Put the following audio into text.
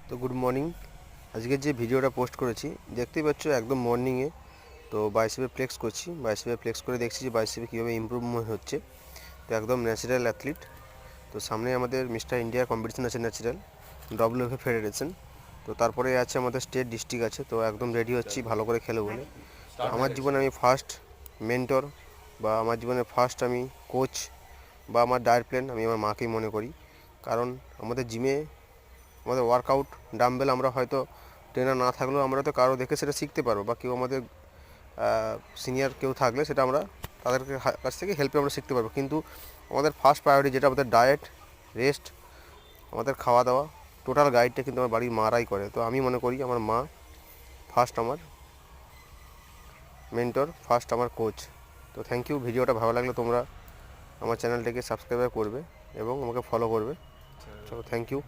তো good morning. আজকে যে ভিডিওটা পোস্ট করেছি দেখতেই পাচ্ছ একদম মর্নিংয়ে। তো বাইসেপে ফ্লেক্স করছি, বাইসেপে ফ্লেক্স করে দেখছি যে বাইসেপে কীভাবে ইমপ্রুভমেন্ট হচ্ছে। তো একদম ন্যাচারাল অ্যাথলিট। তো সামনে আমাদের মিস্টার ইন্ডিয়া কম্পিটিশন আছে ন্যাচারাল, ডব্লিউএফএ ফেডারেশন। তো তারপরে আছে আমাদের স্টেট ডিস্ট্রিক্ট আছে। তো একদম রেডি হচ্ছি ভালো করে খেলে বলে। তো আমার জীবনে আমি ফার্স্ট মেন্টর বা আমার জীবনে ফার্স্ট আমি কোচ বা আমার ডায়েট প্ল্যান আমি আমার মাকেই মনে করি। কারণ আমাদের জিমে আমাদের ওয়ার্কআউট ডাম্বেল আমরা হয়তো ট্রেনার না থাকলেও আমরা তো কারো দেখে সেটা শিখতে পারবো, বা কেউ আমাদের সিনিয়র কেউ থাকলে সেটা আমরা তাদের কাছ থেকে হেল্পে আমরা শিখতে পারবো। কিন্তু আমাদের ফার্স্ট প্রায়োরিটি যেটা আমাদের ডায়েট, রেস্ট, আমাদের খাওয়া দাওয়া, টোটাল গাইডটা কিন্তু আমার বাড়ির মারাই করে। তো আমি মনে করি আমার মা ফার্স্ট আমার মেন্টর, ফার্স্ট আমার কোচ। তো থ্যাংক ইউ। ভিডিওটা ভালো লাগলে তোমরা আমার চ্যানেলটাকে সাবস্ক্রাইব করবে এবং আমাকে ফলো করবে। চলো, থ্যাংক ইউ।